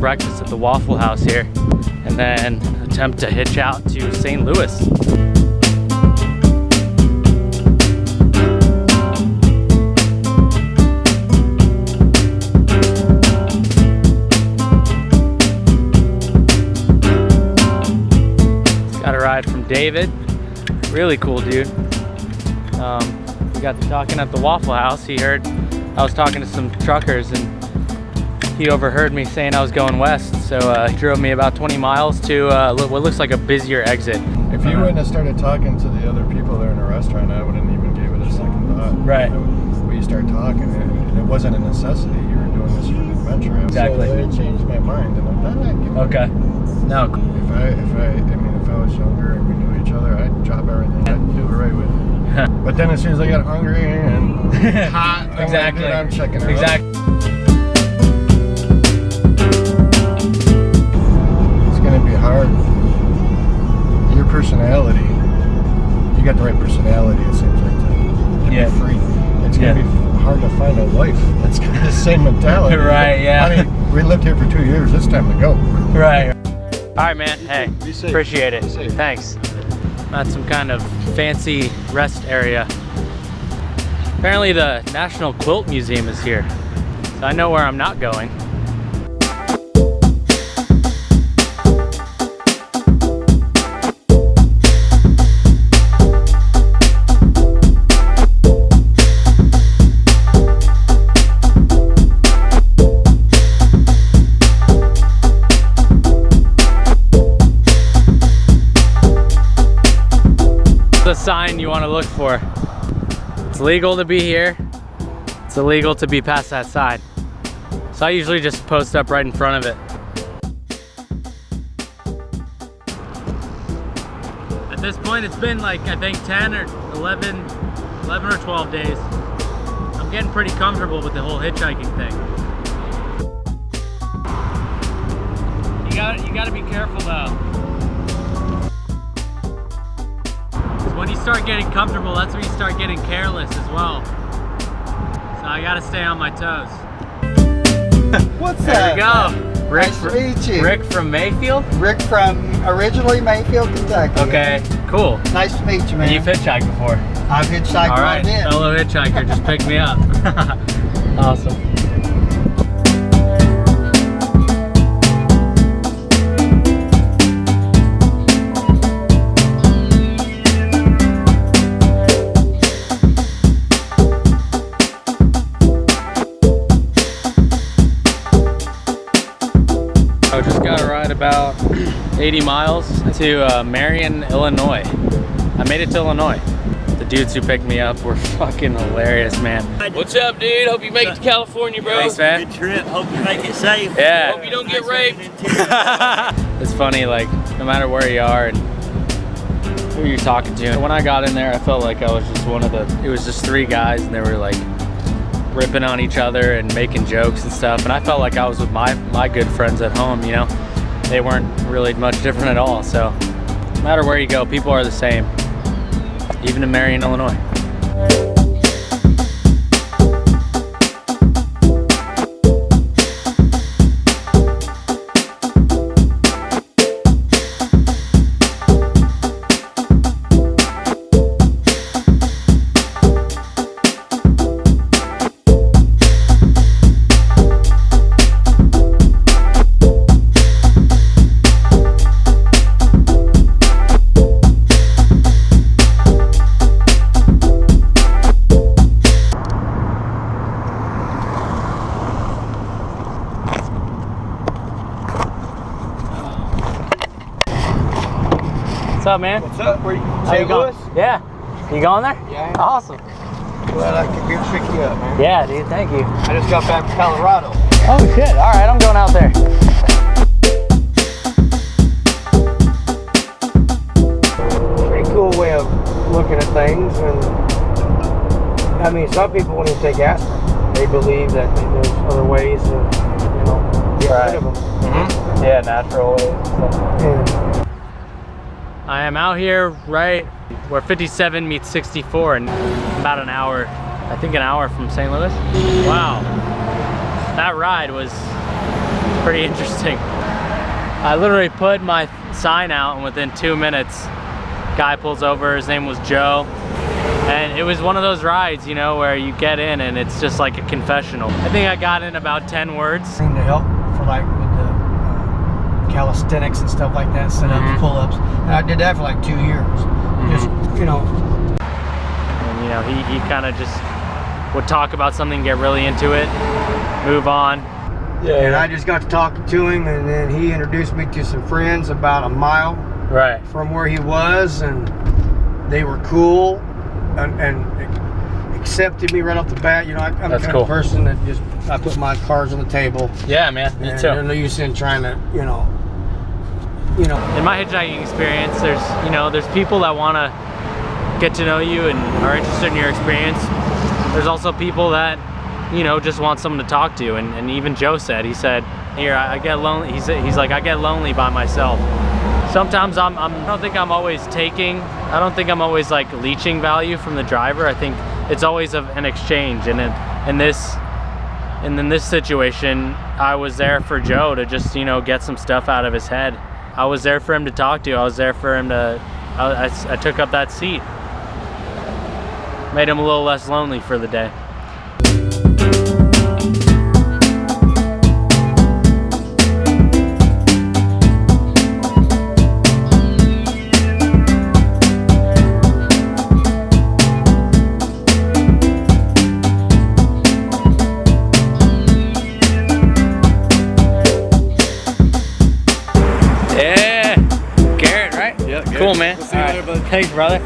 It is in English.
breakfast at the Waffle House here, and then attempt to hitch out to St. Louis. Got a ride from David, really cool dude. We got to talking at the Waffle House. He heard I was talking to some truckers, and he overheard me saying I was going west, so he drove me about 20 miles to what looks like a busier exit. If you wouldn't have started talking to the other people there in the restaurant, I wouldn't even give it a second thought. Right. We started talking, and it wasn't a necessity. You were doing this for an adventure. Exactly. So it changed my mind, and I'm not. Okay. No. If I was younger and we knew each other, I'd drop everything. I'd do it right with it. But then as soon as I got hungry and hot, exactly. I'm checking her exactly. out. It's gonna be hard. Your personality, you got the right personality, it seems like, to be free. It's gonna be hard to find a wife that's got the same mentality. Right, yeah. I mean, we lived here for 2 years, it's time to go. Right. All right, man. Hey, be safe. appreciate it. Be safe. Thanks. I'm at some kind of fancy rest area. Apparently the National Quilt Museum is here, so I know where I'm not going. The sign you want to look for. It's legal to be here. It's illegal to be past that sign. So I usually just post up right in front of it. At this point, it's been like, I think 10 or 11 or 12 days. I'm getting pretty comfortable with the whole hitchhiking thing. You gotta be careful though. When you start getting comfortable, that's when you start getting careless as well. So I gotta stay on my toes. What's There up? we go. Rick, Nice to meet you. Rick from Mayfield? Rick from originally Mayfield, Kentucky. Okay, cool. Nice to meet you, man. You've hitchhiked before? I've hitchhiked All right, quite a bit. fellow hitchhiker, just pick me up. Awesome. I just got a ride about 80 miles to Marion, Illinois. I made it to Illinois. The dudes who picked me up were fucking hilarious, man. What's up, dude? Hope you make it to California, bro. Thanks, man. Good trip. Hope you make it safe. Yeah. Hope you don't get raped. It's funny, like, no matter where you are and who you're talking to. When I got in there, I felt like I was just it was just 3 guys, and they were like ripping on each other and making jokes and stuff. And I felt like I was with my good friends at home, you know? They weren't really much different at all. So no matter where you go, people are the same, even in Marion, Illinois. What's up, man? What's up? Where you? How you going? Yeah. You going there? Yeah. Awesome. Glad I could pick you up, man. Yeah, dude, thank you. I just got back from Colorado. Oh shit, all right, I'm going out there. Pretty cool way of looking at things, and I mean, some people won't even take aspirin. They believe that there's other ways to, you know, get rid of them. Mm-hmm. Yeah, natural ways. And I am out here right where 57 meets 64 in about an hour, I think an hour from St. Louis. Wow, that ride was pretty interesting. I literally put my sign out, and within 2 minutes, guy pulls over. His name was Joe. And it was one of those rides, you know, where you get in and it's just like a confessional. I think I got in about 10 words. To help for like with the calisthenics and stuff like that, sit-ups, pull-ups. And I did that for like 2 years. Just, you know. And, you know, he kind of just would talk about something, get really into it, move on. Yeah. And I just got to talking to him, and then he introduced me to some friends about a mile from where he was, and they were cool. And accepted me right off the bat. You know, I'm the kind of person that just, I put my cards on the table. Yeah, man, me too. There's no use in trying to, you know. In my hitchhiking experience, there's people that want to get to know you and are interested in your experience. There's also people that, you know, just want someone to talk to. And even Joe said, he said, here, I get lonely. He's like, I get lonely by myself. Sometimes I don't think I'm always like leeching value from the driver. I think it's always an exchange. And in this situation, I was there for Joe to just, you know, get some stuff out of his head. I was there for him to talk to. I was there for him to, I took up that seat. Made him a little less lonely for the day. Cool, man. We'll see you later, bud. Thanks, brother.